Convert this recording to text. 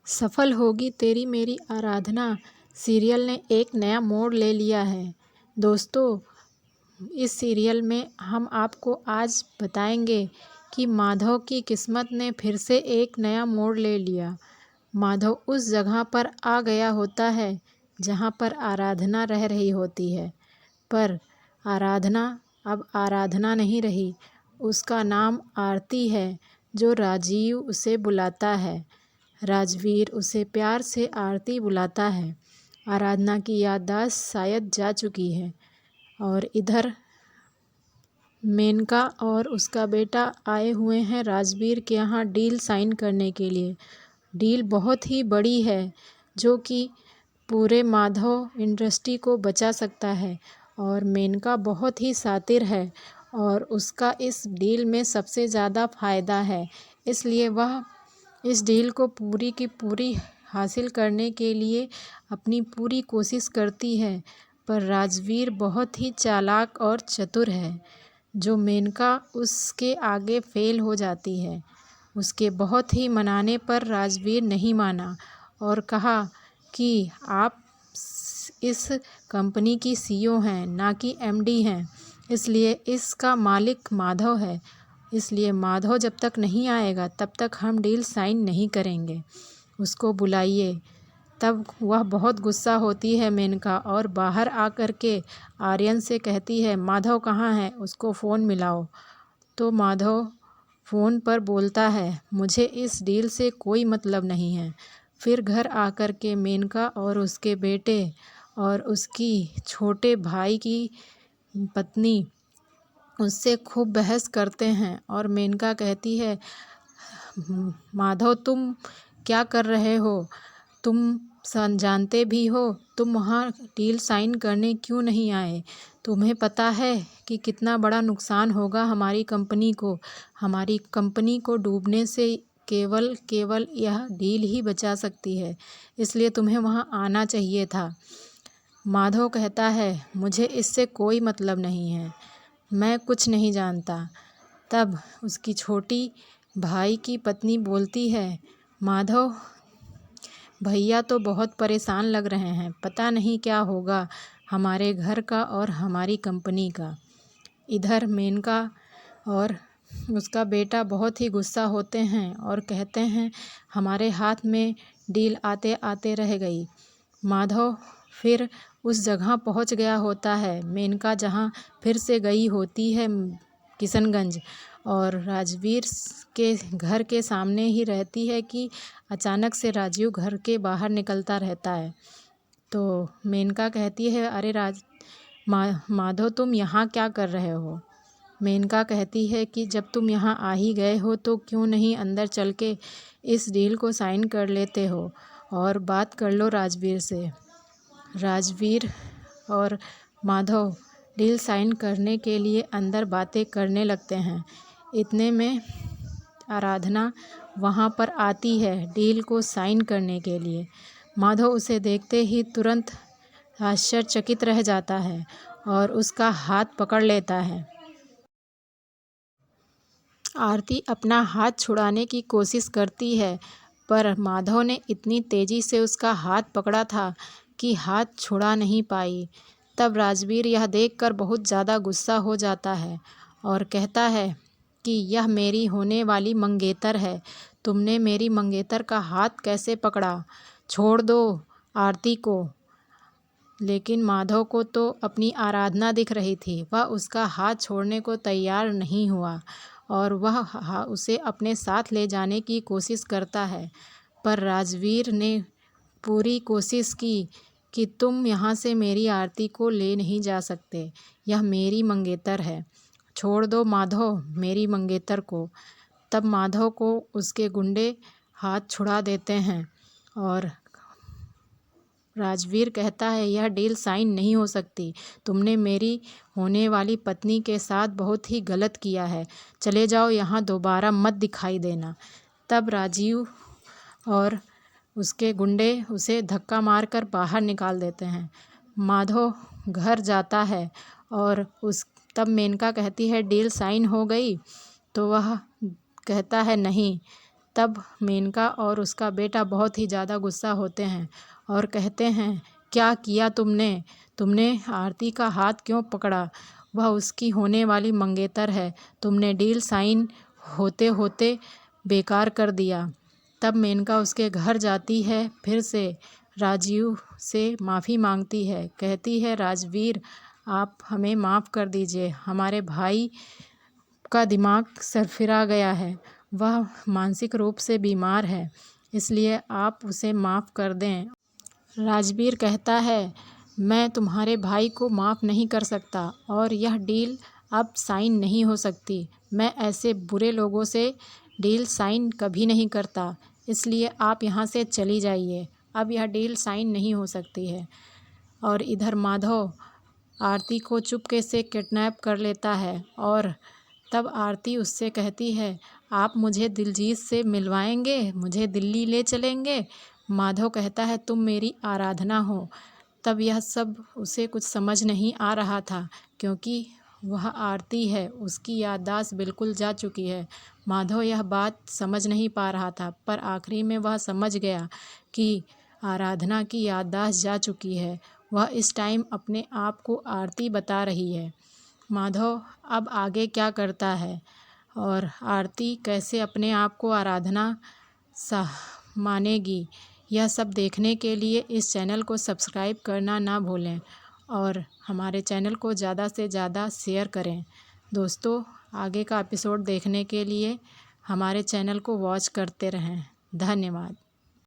सफल होगी तेरी मेरी आराधना सीरियल ने एक नया मोड़ ले लिया है। दोस्तों, इस सीरियल में हम आपको आज बताएंगे कि माधव की किस्मत ने फिर से एक नया मोड़ ले लिया। माधव उस जगह पर आ गया होता है जहाँ पर आराधना रह रही होती है, पर आराधना अब आराधना नहीं रही। उसका नाम आरती है, जो राजीव उसे बुलाता है। राजवीर उसे प्यार से आरती बुलाता है। आराधना की याददाश्त शायद जा चुकी है और इधर मेनका और उसका बेटा आए हुए हैं राजवीर के यहाँ डील साइन करने के लिए। डील बहुत ही बड़ी है, जो कि पूरे माधव इंडस्ट्री को बचा सकता है। और मेनका बहुत ही शातिर है और उसका इस डील में सबसे ज़्यादा फ़ायदा है, इसलिए वह इस डील को पूरी की पूरी हासिल करने के लिए अपनी पूरी कोशिश करती है। पर राजवीर बहुत ही चालाक और चतुर है, जो मेनका उसके आगे फेल हो जाती है। उसके बहुत ही मनाने पर राजवीर नहीं माना और कहा कि आप इस कंपनी की सीईओ हैं, ना कि एमडी हैं, इसलिए इसका मालिक माधव है। इसलिए माधव जब तक नहीं आएगा तब तक हम डील साइन नहीं करेंगे। उसको बुलाइए। तब वह बहुत गुस्सा होती है मेनका, और बाहर आकर के आर्यन से कहती है, माधव कहाँ है, उसको फ़ोन मिलाओ। तो माधव फ़ोन पर बोलता है, मुझे इस डील से कोई मतलब नहीं है। फिर घर आकर के मेनका और उसके बेटे और उसकी छोटे भाई की पत्नी उससे खूब बहस करते हैं और मेनका कहती है, माधव तुम क्या कर रहे हो? तुम जानते भी हो तुम वहाँ डील साइन करने क्यों नहीं आए? तुम्हें पता है कि कितना बड़ा नुकसान होगा हमारी कंपनी को। हमारी कंपनी को डूबने से केवल यह डील ही बचा सकती है, इसलिए तुम्हें वहाँ आना चाहिए था। माधव कहता है, मुझे इससे कोई मतलब नहीं है, मैं कुछ नहीं जानता। तब उसकी छोटी भाई की पत्नी बोलती है, माधव भैया तो बहुत परेशान लग रहे हैं, पता नहीं क्या होगा हमारे घर का और हमारी कंपनी का। इधर मेनका और उसका बेटा बहुत ही गुस्सा होते हैं और कहते हैं, हमारे हाथ में डील आते आते रह गई। माधव फिर उस जगह पहुंच गया होता है मेनका जहां फिर से गई होती है किशनगंज, और राजवीर के घर के सामने ही रहती है कि अचानक से राजीव घर के बाहर निकलता रहता है। तो मेनका कहती है, अरे माधव तुम यहाँ क्या कर रहे हो? मेनका कहती है कि जब तुम यहाँ आ ही गए हो तो क्यों नहीं अंदर चल के इस डील को साइन कर लेते हो और बात कर लो राजवीर से। राजवीर और माधव डील साइन करने के लिए अंदर बातें करने लगते हैं। इतने में आराधना वहाँ पर आती है डील को साइन करने के लिए। माधव उसे देखते ही तुरंत आश्चर्यचकित रह जाता है और उसका हाथ पकड़ लेता है। आरती अपना हाथ छुड़ाने की कोशिश करती है, पर माधव ने इतनी तेज़ी से उसका हाथ पकड़ा था कि हाथ छुड़ा नहीं पाई। तब राजवीर यह देखकर बहुत ज़्यादा गुस्सा हो जाता है और कहता है कि यह मेरी होने वाली मंगेतर है, तुमने मेरी मंगेतर का हाथ कैसे पकड़ा? छोड़ दो आरती को। लेकिन माधव को तो अपनी आराधना दिख रही थी, वह उसका हाथ छोड़ने को तैयार नहीं हुआ और वह उसे अपने साथ ले जाने की कोशिश करता है। पर राजवीर ने पूरी कोशिश की कि तुम यहाँ से मेरी आरती को ले नहीं जा सकते, यह मेरी मंगेतर है, छोड़ दो माधव मेरी मंगेतर को। तब माधव को उसके गुंडे हाथ छुड़ा देते हैं और राजवीर कहता है, यह डील साइन नहीं हो सकती, तुमने मेरी होने वाली पत्नी के साथ बहुत ही गलत किया है, चले जाओ यहाँ, दोबारा मत दिखाई देना। तब राजीव और उसके गुंडे उसे धक्का मारकर बाहर निकाल देते हैं। माधव घर जाता है और तब मेनका कहती है, डील साइन हो गई? तो वह कहता है, नहीं, तब मेनका और उसका बेटा बहुत ही ज़्यादा गुस्सा होते हैं और कहते हैं, क्या किया तुमने? तुमने आरती का हाथ क्यों पकड़ा? वह उसकी होने वाली मंगेतर है। तुमने डील साइन होते होते बेकार कर दिया। तब मेनका उसके घर जाती है, फिर से राजीव से माफ़ी मांगती है। कहती है, राजवीर, आप हमें माफ़ कर दीजिए। हमारे भाई का दिमाग सरफिरा गया है। वह मानसिक रूप से बीमार है, इसलिए आप उसे माफ़ कर दें। राजवीर कहता है, मैं तुम्हारे भाई को माफ़ नहीं कर सकता और यह डील अब साइन नहीं हो सकती। मैं ऐसे बुरे लोगों से डील साइन कभी नहीं करता, इसलिए आप यहाँ से चली जाइए। अब यह डील साइन नहीं हो सकती है। और इधर माधव आरती को चुपके से किडनैप कर लेता है और तब आरती उससे कहती है, आप मुझे दिलजीत से मिलवाएंगे, मुझे दिल्ली ले चलेंगे? माधव कहता है, तुम मेरी आराधना हो। तब यह सब उसे कुछ समझ नहीं आ रहा था, क्योंकि वह आरती है, उसकी याददाश्त बिल्कुल जा चुकी है। माधव यह बात समझ नहीं पा रहा था, पर आखिरी में वह समझ गया कि आराधना की याददाश्त जा चुकी है। वह इस टाइम अपने आप को आरती बता रही है। माधव अब आगे क्या करता है और आरती कैसे अपने आप को आराधना मानेगी, यह सब देखने के लिए इस चैनल को सब्सक्राइब करना ना भूलें और हमारे चैनल को ज़्यादा से ज़्यादा शेयर करें। दोस्तों, आगे का एपिसोड देखने के लिए हमारे चैनल को वॉच करते रहें। धन्यवाद।